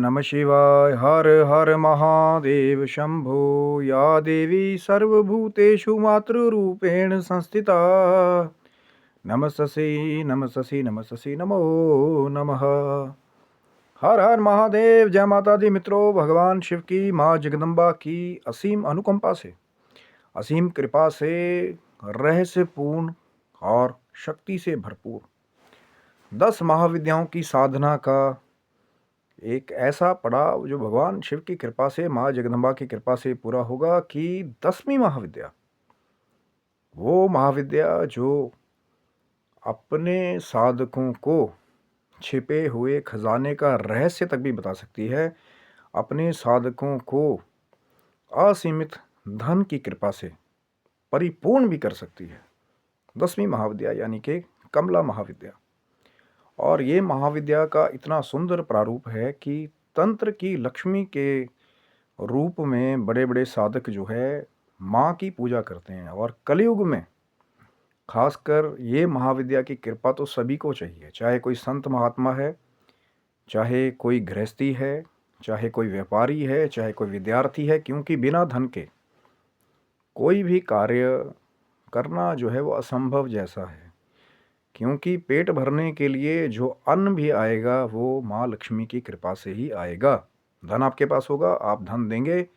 नमः शिवाय। हर हर महादेव शंभो। या देवी सर्वभूतेषु मातृरूपेण संस्थिता। नमस्तस्यै नमस्तस्यै नमस्तस्यै नमो नमः। हर हर महादेव। जय माता दी मित्रों। भगवान शिव की, माँ जगदम्बा की असीम अनुकंपा से, असीम कृपा से, रहस्यपूर्ण और शक्ति से भरपूर 10 महाविद्याओं की साधना का एक ऐसा पड़ाव जो भगवान शिव की कृपा से, माँ जगदम्बा की कृपा से पूरा होगा कि 10वीं महाविद्या, वो महाविद्या जो अपने साधकों को छिपे हुए खजाने का रहस्य तक भी बता सकती है, अपने साधकों को असीमित धन की कृपा से परिपूर्ण भी कर सकती है। 10वीं महाविद्या यानी कि कमला महाविद्या। और ये महाविद्या का इतना सुंदर प्रारूप है कि तंत्र की लक्ष्मी के रूप में बड़े बड़े साधक जो है माँ की पूजा करते हैं। और कलयुग में खासकर ये महाविद्या की कृपा तो सभी को चाहिए, चाहे कोई संत महात्मा है, चाहे कोई गृहस्थी है, चाहे कोई व्यापारी है, चाहे कोई विद्यार्थी है, क्योंकि बिना धन के कोई भी कार्य करना जो है वो असंभव जैसा है। क्योंकि पेट भरने के लिए जो अन्न भी आएगा वो माँ लक्ष्मी की कृपा से ही आएगा। धन आपके पास होगा, आप धन देंगे,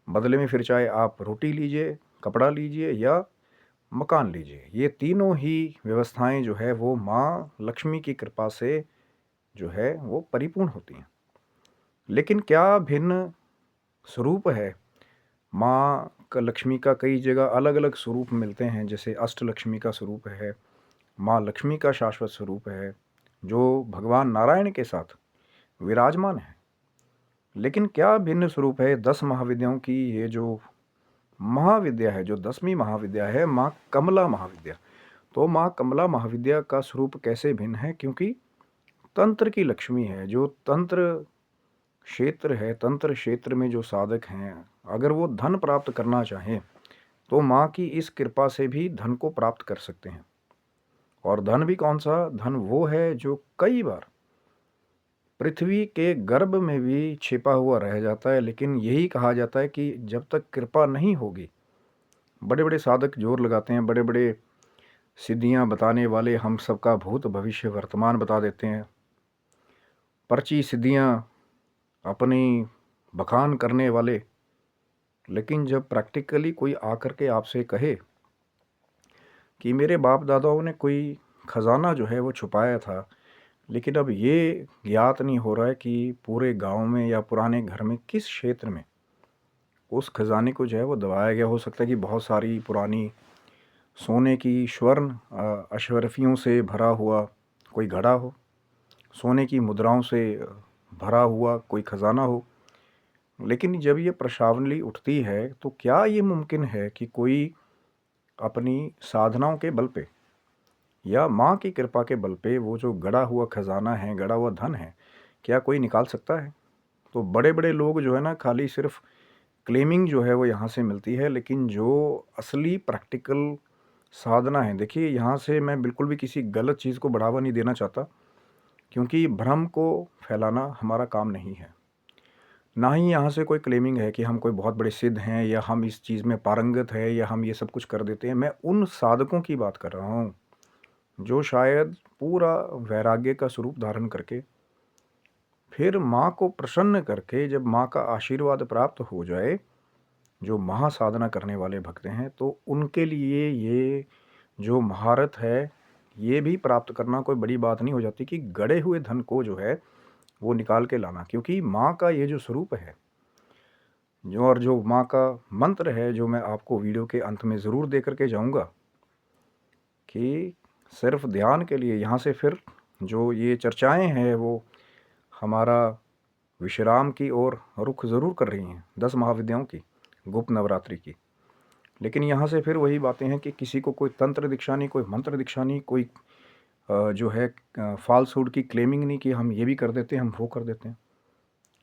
बदले में फिर चाहे आप रोटी लीजिए, कपड़ा लीजिए या मकान लीजिए, ये तीनों ही व्यवस्थाएं जो है वो माँ लक्ष्मी की कृपा से जो है वो परिपूर्ण होती हैं। लेकिन क्या भिन्न स्वरूप है माँ का, लक्ष्मी का कई जगह अलग अलग स्वरूप मिलते हैं। जैसे अष्टलक्ष्मी का स्वरूप है, माँ लक्ष्मी का शाश्वत स्वरूप है जो भगवान नारायण के साथ विराजमान है। लेकिन क्या भिन्न स्वरूप है 10 महाविद्याओं की? ये जो महाविद्या है, जो 10वीं महाविद्या है, माँ कमला महाविद्या। तो माँ कमला महाविद्या का स्वरूप कैसे भिन्न है? क्योंकि तंत्र की लक्ष्मी है, जो तंत्र क्षेत्र है, तंत्र क्षेत्र में जो साधक हैं, अगर वो धन प्राप्त करना चाहें तो माँ की इस कृपा से भी धन को प्राप्त कर सकते हैं। और धन भी कौन सा धन? वो है जो कई बार पृथ्वी के गर्भ में भी छिपा हुआ रह जाता है। लेकिन यही कहा जाता है कि जब तक कृपा नहीं होगी, बड़े बड़े साधक जोर लगाते हैं, बड़े बड़े सिद्धियां बताने वाले हम सबका भूत भविष्य वर्तमान बता देते हैं, पर्ची सिद्धियां अपनी बखान करने वाले। लेकिन जब प्रैक्टिकली कोई आकर के आपसे कहे कि मेरे बाप दादाओं ने कोई खजाना जो है वो छुपाया था, लेकिन अब ये ज्ञात नहीं हो रहा है कि पूरे गांव में या पुराने घर में किस क्षेत्र में उस खजाने को जो है वो दबाया गया। हो सकता है कि बहुत सारी पुरानी सोने की स्वर्ण अशरफियों से भरा हुआ कोई घड़ा हो, सोने की मुद्राओं से भरा हुआ कोई खजाना हो। लेकिन जब ये प्रश्नावली उठती है तो क्या ये मुमकिन है कि कोई अपनी साधनाओं के बल पे या माँ की कृपा के बल पे वो जो गड़ा हुआ खजाना है, गड़ा हुआ धन है, क्या कोई निकाल सकता है? तो बड़े बड़े लोग जो है ना, खाली सिर्फ क्लेमिंग जो है वो यहाँ से मिलती है। लेकिन जो असली प्रैक्टिकल साधना है, देखिए यहाँ से मैं बिल्कुल भी किसी गलत चीज़ को बढ़ावा नहीं देना चाहता, क्योंकि भ्रम को फैलाना हमारा काम नहीं है। ना ही यहाँ से कोई क्लेमिंग है कि हम कोई बहुत बड़े सिद्ध हैं या हम इस चीज़ में पारंगत है या हम ये सब कुछ कर देते हैं। मैं उन साधकों की बात कर रहा हूँ जो शायद पूरा वैराग्य का स्वरूप धारण करके फिर माँ को प्रसन्न करके, जब माँ का आशीर्वाद प्राप्त हो जाए, जो महासाधना करने वाले भक्त हैं, तो उनके लिए ये जो महारत है ये भी प्राप्त करना कोई बड़ी बात नहीं हो जाती कि गड़े हुए धन को जो है वो निकाल के लाना। क्योंकि माँ का ये जो स्वरूप है, जो और जो माँ का मंत्र है, जो मैं आपको वीडियो के अंत में ज़रूर दे करके जाऊँगा, कि सिर्फ ध्यान के लिए यहाँ से फिर जो ये चर्चाएं हैं वो हमारा विश्राम की ओर रुख ज़रूर कर रही हैं, 10 महाविद्याओं की, गुप्त नवरात्रि की। लेकिन यहाँ से फिर वही बातें हैं कि किसी को कोई तंत्र दीक्षा नहीं, कोई मंत्र दीक्षा नहीं, कोई जो है फाल्सहुड की क्लेमिंग नहीं कि हम ये भी कर देते हैं, हम वो कर देते हैं।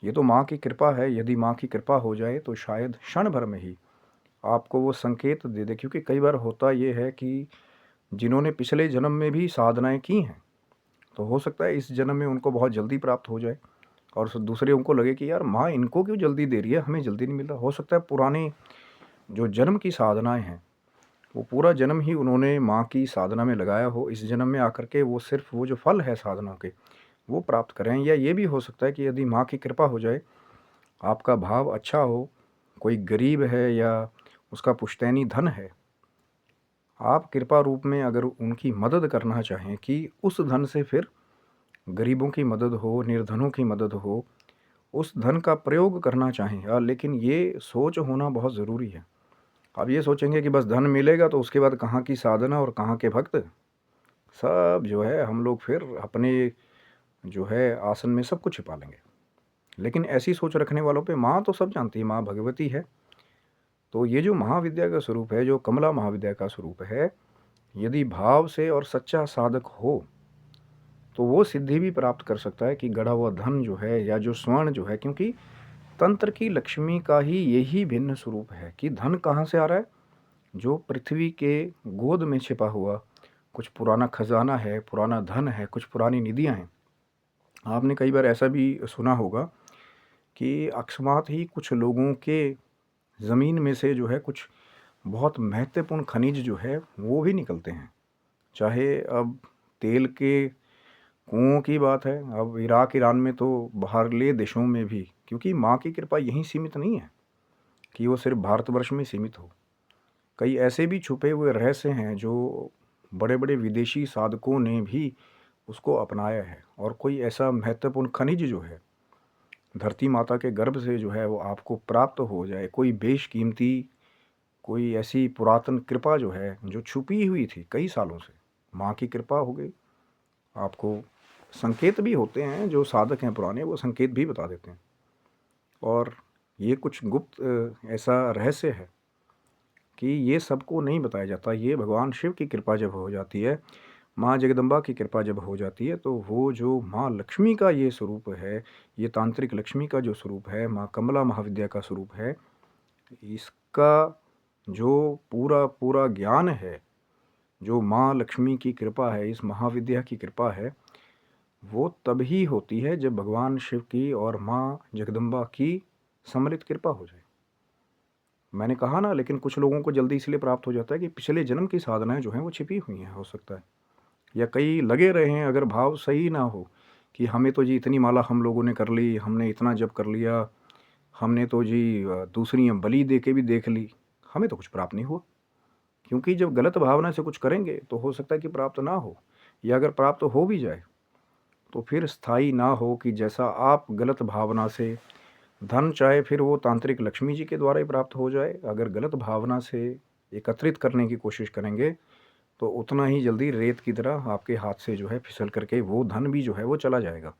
ये तो माँ की कृपा है। यदि माँ की कृपा हो जाए तो शायद क्षण भर में ही आपको वो संकेत दे दे। क्योंकि कई बार होता ये है कि जिन्होंने पिछले जन्म में भी साधनाएं की हैं, तो हो सकता है इस जन्म में उनको बहुत जल्दी प्राप्त हो जाए। और दूसरे उनको लगे कि यार माँ इनको क्यों जल्दी दे रही है, हमें जल्दी नहीं मिल रहा। हो सकता है पुराने जो जन्म की साधनाएं हैं वो पूरा जन्म ही उन्होंने माँ की साधना में लगाया हो, इस जन्म में आकर के वो सिर्फ वो जो फल है साधनाओं के वो प्राप्त करें। या ये भी हो सकता है कि यदि माँ की कृपा हो जाए, आपका भाव अच्छा हो, कोई गरीब है या उसका पुश्तैनी धन है, आप कृपा रूप में अगर उनकी मदद करना चाहें कि उस धन से फिर गरीबों की मदद हो, निर्धनों की मदद हो, उस धन का प्रयोग करना चाहें। लेकिन ये सोच होना बहुत ज़रूरी है। आप ये सोचेंगे कि बस धन मिलेगा तो उसके बाद कहाँ की साधना और कहाँ के भक्त, सब जो है हम लोग फिर अपने जो है आसन में सब कुछ छिपा लेंगे। लेकिन ऐसी सोच रखने वालों पे माँ तो सब जानती है, माँ भगवती है। तो ये जो महाविद्या का स्वरूप है, जो कमला महाविद्या का स्वरूप है, यदि भाव से और सच्चा साधक हो तो वो सिद्धि भी प्राप्त कर सकता है कि गढ़ा हुआ धन जो है या जो स्वर्ण जो है, क्योंकि तंत्र की लक्ष्मी का ही यही भिन्न स्वरूप है कि धन कहाँ से आ रहा है, जो पृथ्वी के गोद में छिपा हुआ कुछ पुराना खजाना है, पुराना धन है, कुछ पुरानी निधियाँ हैं। आपने कई बार ऐसा भी सुना होगा कि अकस्मात ही कुछ लोगों के ज़मीन में से जो है कुछ बहुत महत्वपूर्ण खनिज जो है वो भी निकलते हैं। चाहे अब तेल के कुओं की बात है, अब इराक ईरान में तो बाहरले देशों में भी, क्योंकि माँ की कृपा यहीं सीमित नहीं है कि वो सिर्फ भारतवर्ष में सीमित हो। कई ऐसे भी छुपे हुए रहस्य हैं जो बड़े बड़े विदेशी साधकों ने भी उसको अपनाया है। और कोई ऐसा महत्वपूर्ण खनिज जो है धरती माता के गर्भ से जो है वो आपको प्राप्त हो जाए, कोई बेशकीमती, कोई ऐसी पुरातन कृपा जो है जो छुपी हुई थी कई सालों से, माँ की कृपा हो गई। आपको संकेत भी होते हैं, जो साधक हैं पुराने वो संकेत भी बता देते हैं। और ये कुछ गुप्त ऐसा रहस्य है कि ये सबको नहीं बताया जाता। ये भगवान शिव की कृपा जब हो जाती है, माँ जगदम्बा की कृपा जब हो जाती है, तो वो जो माँ लक्ष्मी का ये स्वरूप है, ये तांत्रिक लक्ष्मी का जो स्वरूप है, माँ कमला महाविद्या का स्वरूप है, इसका जो पूरा पूरा ज्ञान है, जो माँ लक्ष्मी की कृपा है, इस महाविद्या की कृपा है, वो तभी होती है जब भगवान शिव की और माँ जगदम्बा की सम्मिलित कृपा हो जाए। मैंने कहा ना, लेकिन कुछ लोगों को जल्दी इसलिए प्राप्त हो जाता है कि पिछले जन्म की साधनाएं जो हैं वो छिपी हुई हैं, हो सकता है। या कई लगे रहे हैं, अगर भाव सही ना हो कि हमें तो जी इतनी माला हम लोगों ने कर ली, हमने इतना जप कर लिया, हमने तो जी दूसरी बलि दे के भी देख ली, हमें तो कुछ प्राप्त नहीं हुआ। क्योंकि जब गलत भावना से कुछ करेंगे तो हो सकता है कि प्राप्त ना हो, या अगर प्राप्त हो भी जाए तो फिर स्थायी ना हो। कि जैसा आप गलत भावना से धन चाहे फिर वो तांत्रिक लक्ष्मी जी के द्वारा ही प्राप्त हो जाए, अगर गलत भावना से एकत्रित करने की कोशिश करेंगे तो उतना ही जल्दी रेत की तरह आपके हाथ से जो है फिसल करके वो धन भी जो है वो चला जाएगा,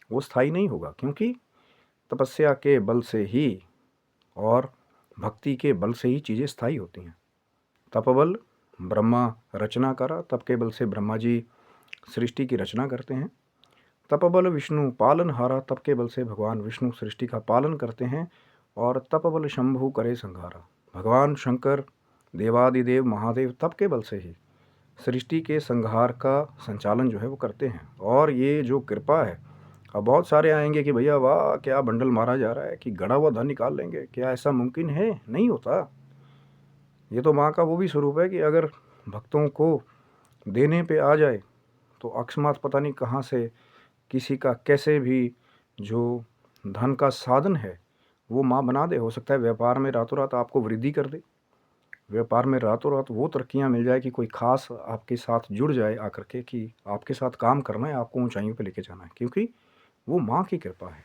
वो स्थायी नहीं होगा। क्योंकि तपस्या के बल से ही और भक्ति के बल से ही चीज़ें स्थायी होती हैं। तपबल ब्रह्मा रचना करा, तप के बल से ब्रह्मा जी सृष्टि की रचना करते हैं। तपबल विष्णु पालन हारा, तप के बल से भगवान विष्णु सृष्टि का पालन करते हैं। और तपबल शंभु करे संहारा, भगवान शंकर देवादिदेव महादेव तप के बल से ही सृष्टि के संहार का संचालन जो है वो करते हैं। और ये जो कृपा है, अब बहुत सारे आएंगे कि भैया वाह क्या बंडल मारा जा रहा है कि गड़ा हुआ धन निकाल लेंगे, क्या ऐसा मुमकिन है? नहीं होता। ये तो माँ का वो भी स्वरूप है कि अगर भक्तों को देने पे आ जाए तो अकस्मात पता नहीं कहाँ से किसी का कैसे भी जो धन का साधन है वो माँ बना दे। हो सकता है व्यापार में रातों रात आपको वृद्धि कर दे, व्यापार में रातों रात वो तरक्कियाँ मिल जाए कि कोई खास आपके साथ जुड़ जाए आकर के कि आपके साथ काम करना है, आपको ऊंचाइयों पे लेके जाना है। क्योंकि वो माँ की कृपा है,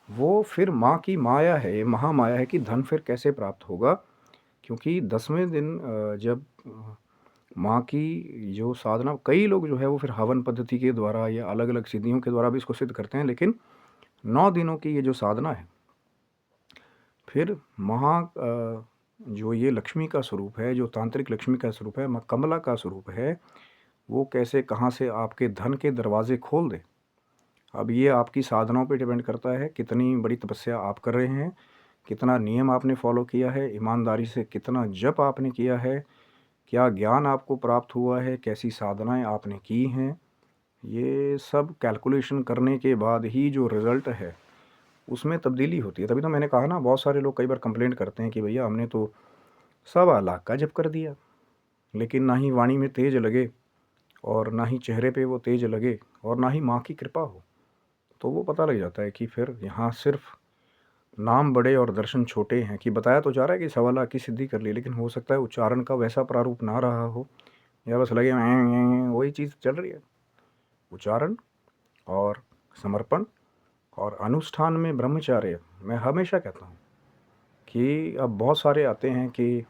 वो फिर माँ की माया है, ये महामाया है कि धन फिर कैसे प्राप्त होगा। क्योंकि 10वें दिन जब माँ की जो साधना, कई लोग जो है वो फिर हवन पद्धति के द्वारा या अलग अलग सिद्धियों के द्वारा भी इसको सिद्ध करते हैं, लेकिन 9 दिनों की ये जो साधना है, फिर जो ये लक्ष्मी का स्वरूप है, जो तांत्रिक लक्ष्मी का स्वरूप है, माँ कमला का स्वरूप है, वो कैसे कहाँ से आपके धन के दरवाजे खोल दे। अब ये आपकी साधनाओं पे डिपेंड करता है, कितनी बड़ी तपस्या आप कर रहे हैं, कितना नियम आपने फॉलो किया है, ईमानदारी से कितना जप आपने किया है, क्या ज्ञान आपको प्राप्त हुआ है, कैसी साधनाएं आपने की हैं। ये सब कैलकुलेशन करने के बाद ही जो रिज़ल्ट है उसमें तब्दीली होती है। तभी तो मैंने कहा ना, बहुत सारे लोग कई बार कंप्लेंट करते हैं कि भैया हमने तो 1.25 लाख का जप कर दिया, लेकिन ना ही वाणी में तेज लगे और ना ही चेहरे पे वो तेज लगे और ना ही माँ की कृपा हो। तो वो पता लग जाता है कि फिर यहाँ सिर्फ नाम बड़े और दर्शन छोटे हैं। कि बताया तो जा रहा है कि 1.25 लाख की सिद्धि कर ली, लेकिन हो सकता है उच्चारण का वैसा प्रारूप ना रहा हो, या बस लगे वही चीज़ चल रही है। उच्चारण और समर्पण और अनुष्ठान में ब्रह्मचार्य, मैं हमेशा कहता हूँ कि अब बहुत सारे आते हैं कि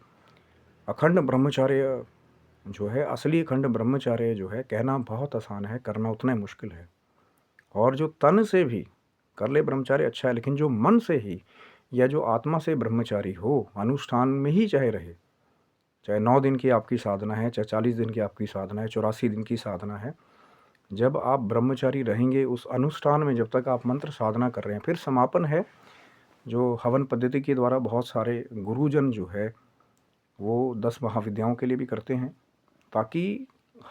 अखंड ब्रह्मचार्य जो है, असली अखंड ब्रह्मचार्य जो है, कहना बहुत आसान है, करना उतना ही मुश्किल है। और जो तन से भी कर ले ब्रह्मचार्य अच्छा है, लेकिन जो मन से ही या जो आत्मा से ब्रह्मचारी हो, अनुष्ठान में ही चाहे रहे, चाहे 9 दिन की आपकी साधना है, चाहे 40 दिन की आपकी साधना है, 84 दिन की साधना है, जब आप ब्रह्मचारी रहेंगे उस अनुष्ठान में, जब तक आप मंत्र साधना कर रहे हैं, फिर समापन है जो हवन पद्धति के द्वारा बहुत सारे गुरुजन जो है वो 10 महाविद्याओं के लिए भी करते हैं, ताकि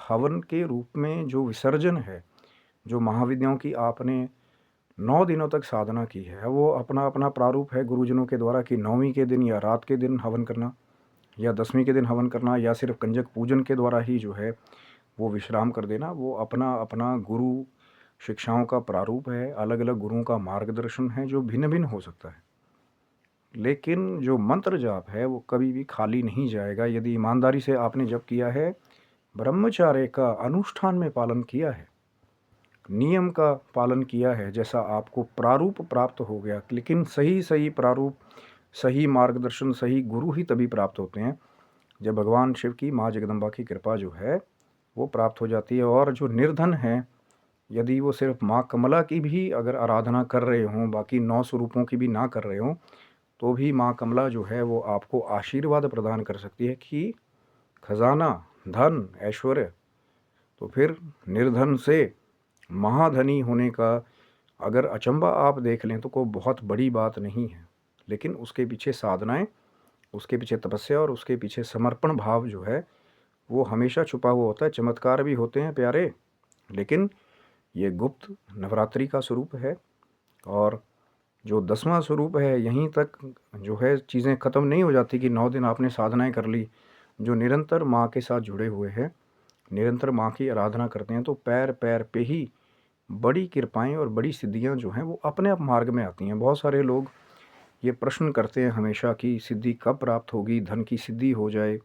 हवन के रूप में जो विसर्जन है, जो महाविद्याओं की आपने 9 दिनों तक साधना की है, वो अपना अपना प्रारूप है गुरुजनों के द्वारा कि 9वीं के दिन या रात के दिन हवन करना, या 10वीं के दिन हवन करना, या सिर्फ कंजक पूजन के द्वारा ही जो है वो विश्राम कर देना। वो अपना अपना गुरु शिक्षाओं का प्रारूप है, अलग अलग गुरुओं का मार्गदर्शन है जो भिन्न भिन्न हो सकता है। लेकिन जो मंत्र जाप है वो कभी भी खाली नहीं जाएगा यदि ईमानदारी से आपने जप किया है, ब्रह्मचार्य का अनुष्ठान में पालन किया है, नियम का पालन किया है, जैसा आपको प्रारूप प्राप्त हो गया। लेकिन सही सही प्रारूप, सही मार्गदर्शन, सही गुरु ही तभी प्राप्त होते हैं जब भगवान शिव की, माँ जगदम्बा की कृपा जो है वो प्राप्त हो जाती है। और जो निर्धन है, यदि वो सिर्फ माँ कमला की भी अगर आराधना कर रहे हों, बाकी 9 स्वरूपों की भी ना कर रहे हों, तो भी माँ कमला जो है वो आपको आशीर्वाद प्रदान कर सकती है कि खजाना, धन, ऐश्वर्य। तो फिर निर्धन से महाधनी होने का अगर अचंबा आप देख लें तो कोई बहुत बड़ी बात नहीं है, लेकिन उसके पीछे साधनाएं, उसके पीछे तपस्या और उसके पीछे समर्पण भाव जो है वो हमेशा छुपा हुआ होता है। चमत्कार भी होते हैं प्यारे, लेकिन ये गुप्त नवरात्रि का स्वरूप है। और जो 10वां स्वरूप है, यहीं तक जो है चीज़ें ख़त्म नहीं हो जाती कि 9 दिन आपने साधनाएं कर ली। जो निरंतर माँ के साथ जुड़े हुए हैं, निरंतर माँ की आराधना करते हैं, तो पैर पैर पे ही बड़ी कृपाएं और बड़ी सिद्धियां जो हैं वो अपने आप मार्ग में आती हैं। बहुत सारे लोग ये प्रश्न करते हैं हमेशा कि सिद्धि कब प्राप्त होगी, धन की सिद्धि हो जाए,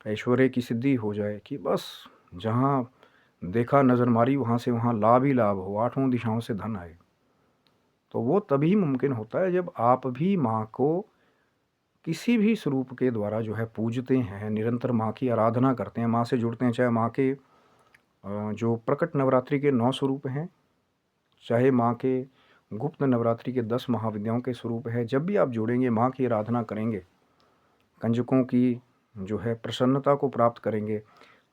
ऐश्वर्य की सिद्धि हो जाए, कि बस जहाँ देखा नज़र मारी वहाँ से वहाँ लाभ ही लाभ हो, 8 दिशाओं से धन आए। तो वो तभी मुमकिन होता है जब आप भी माँ को किसी भी स्वरूप के द्वारा जो है पूजते हैं, निरंतर माँ की आराधना करते हैं, माँ से जुड़ते हैं। चाहे माँ के जो प्रकट नवरात्रि के 9 स्वरूप हैं, चाहे माँ के गुप्त नवरात्रि के 10 महाविद्याओं के स्वरूप है, जब भी आप जुड़ेंगे, माँ की आराधना करेंगे, कंजकों की जो है प्रसन्नता को प्राप्त करेंगे,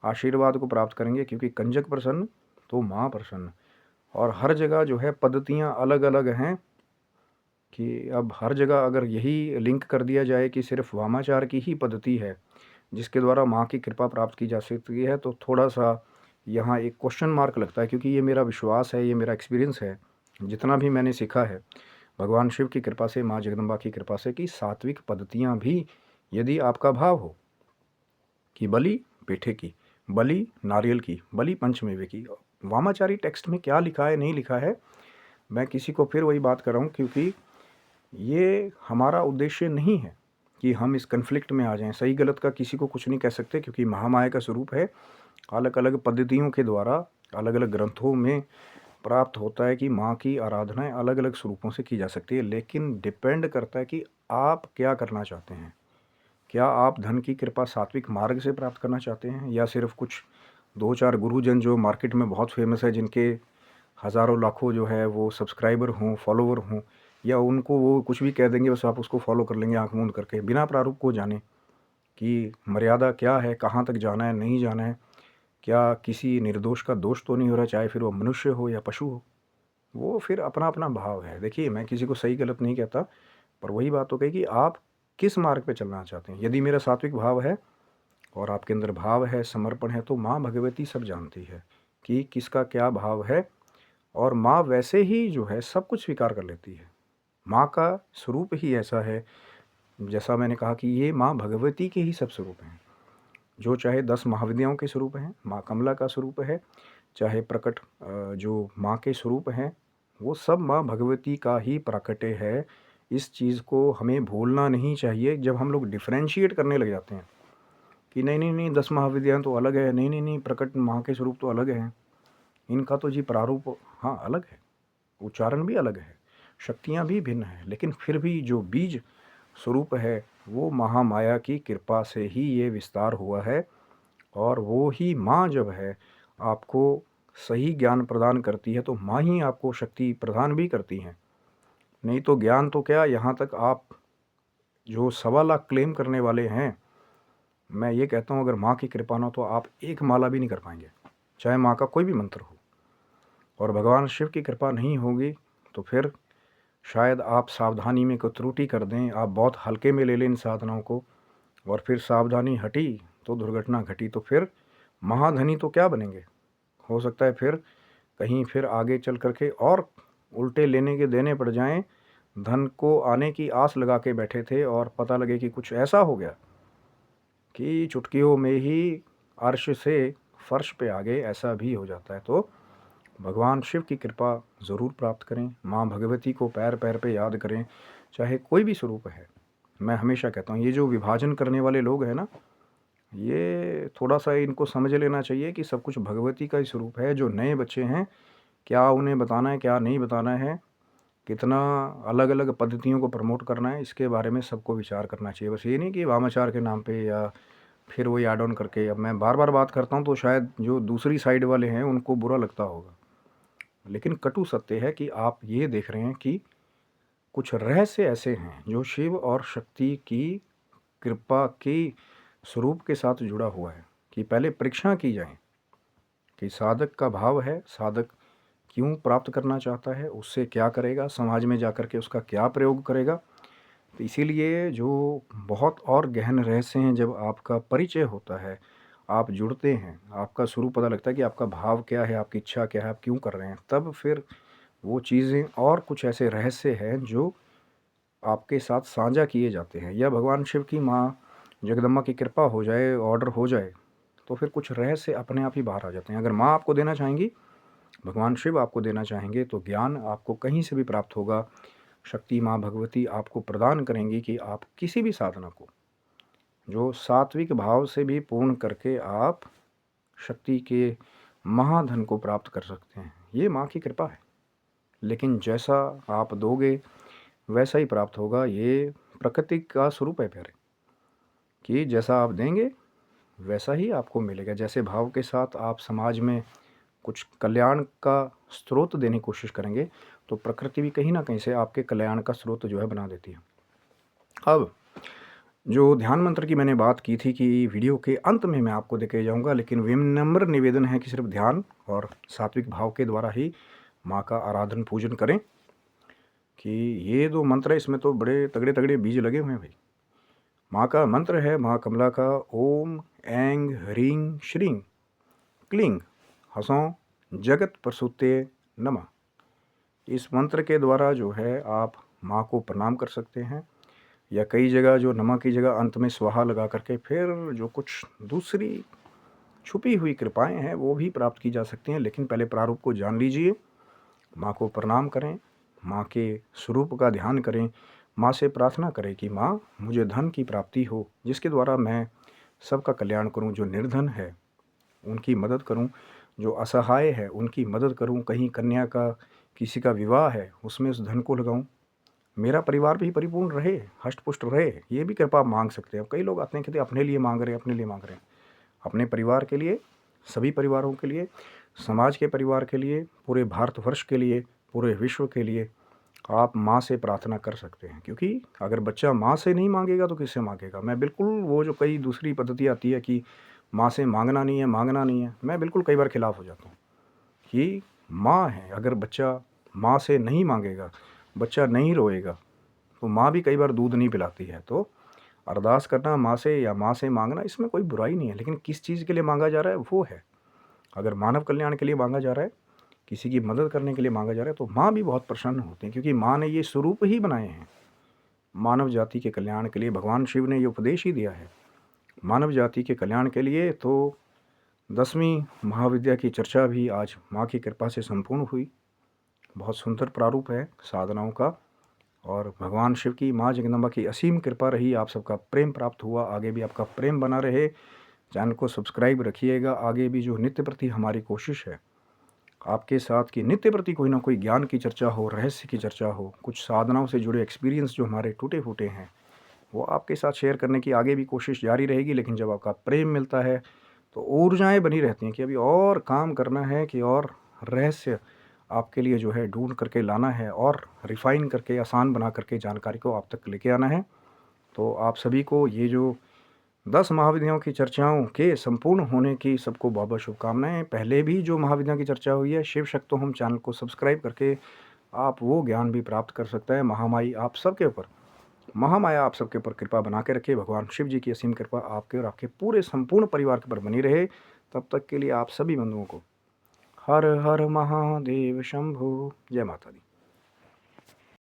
आशीर्वाद को प्राप्त करेंगे, क्योंकि कंजक प्रसन्न तो माँ प्रसन्न। और हर जगह जो है पद्धतियाँ अलग अलग हैं, कि अब हर जगह अगर यही लिंक कर दिया जाए कि सिर्फ वामाचार की ही पद्धति है जिसके द्वारा माँ की कृपा प्राप्त की जा सकती है, तो थोड़ा सा यहाँ एक क्वेश्चन मार्क लगता है। क्योंकि ये मेरा विश्वास है, ये मेरा एक्सपीरियंस है, जितना भी मैंने सीखा है भगवान शिव की कृपा से, माँ जगदम्बा की कृपा से, कि सात्विक पद्धतियाँ भी यदि आपका भाव हो कि बलि पेठे की, बलि नारियल की, बलि पंचमेवे की, वामाचारी टेक्स्ट में क्या लिखा है नहीं लिखा है, मैं किसी को फिर वही बात कर रहा हूँ, क्योंकि ये हमारा उद्देश्य नहीं है कि हम इस कन्फ्लिक्ट में आ जाएं। सही गलत का किसी को कुछ नहीं कह सकते, क्योंकि महामाया का स्वरूप है। अलग अलग पद्धतियों के द्वारा अलग अलग ग्रंथों में प्राप्त होता है कि माँ की आराधनाएं अलग अलग स्वरूपों से की जा सकती है, लेकिन डिपेंड करता है कि आप क्या करना चाहते हैं। क्या आप धन की कृपा सात्विक मार्ग से प्राप्त करना चाहते हैं, या सिर्फ कुछ 2-4 गुरुजन जो मार्केट में बहुत फेमस है, जिनके हज़ारों लाखों जो है वो सब्सक्राइबर हों, फॉलोवर हों, या उनको वो कुछ भी कह देंगे, बस आप उसको फॉलो कर लेंगे आँख मूंद करके, बिना प्रारूप को जाने कि मर्यादा क्या है, कहाँ तक जाना है, नहीं जाना है, क्या किसी निर्दोष का दोष तो नहीं हो रहा, चाहे फिर वो मनुष्य हो या पशु हो। वो फिर अपना अपना भाव है। देखिए, मैं किसी को सही गलत नहीं कहता, पर वही बात हो गई कि आप किस मार्ग पे चलना चाहते हैं। यदि मेरा सात्विक भाव है और आपके अंदर भाव है, समर्पण है, तो माँ भगवती सब जानती है कि किसका क्या भाव है, और माँ वैसे ही जो है सब कुछ स्वीकार कर लेती है। माँ का स्वरूप ही ऐसा है, जैसा मैंने कहा कि ये माँ भगवती के ही सब स्वरूप हैं। जो चाहे 10 महाविद्याओं के स्वरूप हैं, माँ कमला का स्वरूप है, चाहे प्रकट जो माँ के स्वरूप हैं, वो सब माँ भगवती का ही प्राकट्य है। इस चीज़ को हमें भूलना नहीं चाहिए। जब हम लोग डिफरेंशिएट करने लग जाते हैं कि नहीं नहीं नहीं 10 महाविद्याएँ तो अलग है, नहीं नहीं नहीं प्रकट माँ के स्वरूप तो अलग हैं, इनका तो जी प्रारूप हाँ अलग है, उच्चारण भी अलग है, शक्तियाँ भी भिन्न हैं, लेकिन फिर भी जो बीज स्वरूप है वो महामाया की कृपा से ही ये विस्तार हुआ है। और वो ही माँ जब है आपको सही ज्ञान प्रदान करती है, तो माँ ही आपको शक्ति प्रदान भी करती हैं। नहीं तो ज्ञान तो क्या, यहाँ तक आप जो 1.25 लाख क्लेम करने वाले हैं, मैं ये कहता हूँ अगर माँ की कृपा ना हो तो आप एक माला भी नहीं कर पाएंगे, चाहे माँ का कोई भी मंत्र हो। और भगवान शिव की कृपा नहीं होगी तो फिर शायद आप सावधानी में कोई त्रुटि कर दें, आप बहुत हल्के में ले लें इन साधनाओं को, और फिर सावधानी हटी तो दुर्घटना घटी, तो फिर महाधनी तो क्या बनेंगे। हो सकता है फिर कहीं फिर आगे चल करके और उल्टे लेने के देने पड़ जाएं। धन को आने की आस लगा के बैठे थे और पता लगे कि कुछ ऐसा हो गया कि चुटकियों में ही अर्श से फर्श पे आ गए, ऐसा भी हो जाता है। तो भगवान शिव की कृपा ज़रूर प्राप्त करें, माँ भगवती को पैर पैर पे याद करें, चाहे कोई भी स्वरूप है। मैं हमेशा कहता हूँ ये जो विभाजन करने वाले लोग हैं ना, ये थोड़ा सा इनको समझ लेना चाहिए कि सब कुछ भगवती का ही स्वरूप है। जो नए बच्चे हैं, क्या उन्हें बताना है क्या नहीं बताना है, कितना अलग अलग पद्धतियों को प्रमोट करना है, इसके बारे में सबको विचार करना चाहिए। बस ये नहीं कि वामाचार के नाम पे या फिर वही ऐड ऑन करके। अब मैं बार बार बात करता हूँ तो शायद जो दूसरी साइड वाले हैं उनको बुरा लगता होगा, लेकिन कटु सत्य है कि आप ये देख रहे हैं कि कुछ रहस्य ऐसे हैं जो शिव और शक्ति की कृपा की स्वरूप के साथ जुड़ा हुआ है, कि पहले परीक्षा की जाए कि साधक का भाव है, साधक क्यों प्राप्त करना चाहता है, उससे क्या करेगा, समाज में जाकर के उसका क्या प्रयोग करेगा। तो इसीलिए जो बहुत और गहन रहस्य हैं, जब आपका परिचय होता है, आप जुड़ते हैं, आपका स्वरूप पता लगता है कि आपका भाव क्या है, आपकी इच्छा क्या है, आप क्यों कर रहे हैं, तब फिर वो चीज़ें और कुछ ऐसे रहस्य हैं जो आपके साथ साझा किए जाते हैं। या भगवान शिव की माँ जगदम्बा की कृपा हो जाए, ऑर्डर हो जाए, तो फिर कुछ रहस्य अपने आप ही बाहर आ जाते हैं। अगर माँ आपको देना चाहेंगी, भगवान शिव आपको देना चाहेंगे, तो ज्ञान आपको कहीं से भी प्राप्त होगा। शक्ति माँ भगवती आपको प्रदान करेंगी कि आप किसी भी साधना को जो सात्विक भाव से भी पूर्ण करके आप शक्ति के महाधन को प्राप्त कर सकते हैं। ये माँ की कृपा है, लेकिन जैसा आप दोगे वैसा ही प्राप्त होगा। ये प्रकृति का स्वरूप है प्यारे, कि जैसा आप देंगे वैसा ही आपको मिलेगा। जैसे भाव के साथ आप समाज में कुछ कल्याण का स्रोत देने की कोशिश करेंगे, तो प्रकृति भी कहीं ना कहीं से आपके कल्याण का स्रोत जो है बना देती है। अब जो ध्यान मंत्र की मैंने बात की थी कि वीडियो के अंत में मैं आपको देके जाऊंगा, लेकिन विनम्र निवेदन है कि सिर्फ ध्यान और सात्विक भाव के द्वारा ही माँ का आराधन पूजन करें। कि ये दो मंत्र है, इसमें तो बड़े तगड़े तगड़े बीज लगे हुए हैं भाई। माँ का मंत्र है माँ कमला का, ओम ऐंग ह्रीं श्रीं क्लीं हसों जगत प्रसूते नमः। इस मंत्र के द्वारा जो है आप माँ को प्रणाम कर सकते हैं, या कई जगह जो नमः की जगह अंत में स्वाहा लगा करके फिर जो कुछ दूसरी छुपी हुई कृपाएं हैं वो भी प्राप्त की जा सकती हैं। लेकिन पहले प्रारूप को जान लीजिए, माँ को प्रणाम करें, माँ के स्वरूप का ध्यान करें, माँ से प्रार्थना करें कि माँ मुझे धन की प्राप्ति हो, जिसके द्वारा मैं सबका कल्याण करूं। जो निर्धन है उनकी मदद करूं, जो असहाय है उनकी मदद करूं, कहीं कन्या का किसी का विवाह है उसमें उस धन को लगाऊं, मेरा परिवार भी परिपूर्ण रहे, हष्ट पुष्ट रहे। ये भी कृपा आप मांग सकते हैं। कई लोग आते हैं कहते अपने लिए मांग रहे हैं, अपने लिए मांग रहे हैं। अपने परिवार के लिए, सभी परिवारों के लिए, समाज के परिवार के लिए, पूरे भारतवर्ष के लिए, पूरे विश्व के लिए आप माँ से प्रार्थना कर सकते हैं। क्योंकि अगर बच्चा माँ से नहीं मांगेगा तो किससे मांगेगा। मैं बिल्कुल वो जो कई दूसरी पद्धति आती है कि माँ से मांगना नहीं है, मांगना नहीं है, मैं बिल्कुल कई बार खिलाफ हो जाता हूँ। कि माँ है, अगर बच्चा माँ से नहीं मांगेगा, बच्चा नहीं रोएगा, तो माँ भी कई बार दूध नहीं पिलाती है। तो अरदास करना माँ से या माँ से मांगना, इसमें कोई बुराई नहीं है। लेकिन किस चीज़ के लिए मांगा जा रहा है वो है। अगर मानव कल्याण के लिए मांगा जा रहा है किसी की मदद करने के लिए मांगा जा रहा है तो माँ भी बहुत प्रसन्न होती हैं, क्योंकि माँ ने ये स्वरूप ही बनाए हैं मानव जाति के कल्याण के लिए। भगवान शिव ने ये उपदेश ही दिया है मानव जाति के कल्याण के लिए। तो 10वीं महाविद्या की चर्चा भी आज माँ की कृपा से संपूर्ण हुई। बहुत सुंदर प्रारूप है साधनाओं का, और भगवान शिव की, माँ जगदम्बा की असीम कृपा रही, आप सबका प्रेम प्राप्त हुआ। आगे भी आपका प्रेम बना रहे। चैनल को सब्सक्राइब रखिएगा। आगे भी जो नित्य प्रति हमारी कोशिश है आपके साथ कि नित्य प्रति कोई ना कोई ज्ञान की चर्चा हो, रहस्य की चर्चा हो, कुछ साधनाओं से जुड़े एक्सपीरियंस जो हमारे टूटे फूटे हैं वो आपके साथ शेयर करने की आगे भी कोशिश जारी रहेगी। लेकिन जब आपका प्रेम मिलता है तो ऊर्जाएं बनी रहती हैं कि अभी और काम करना है, कि और रहस्य आपके लिए जो है ढूंढ करके लाना है और रिफ़ाइन करके आसान बना करके जानकारी को आप तक लेके आना है। तो आप सभी को ये जो 10 महाविद्याओं की चर्चाओं के संपूर्ण होने की सबको बहुत बहुत शुभकामनाएं। पहले भी जो महाविद्या की चर्चा हुई है, शिव शक्तोहम चैनल को सब्सक्राइब करके आप वो ज्ञान भी प्राप्त कर सकते हैं। महामाया आप सबके ऊपर कृपा बना के रखे। भगवान शिव जी की असीम कृपा आपके और आपके पूरे संपूर्ण परिवार के ऊपर बनी रहे। तब तक के लिए आप सभी बंधुओं को हर हर महादेव शंभो। जय माता दी।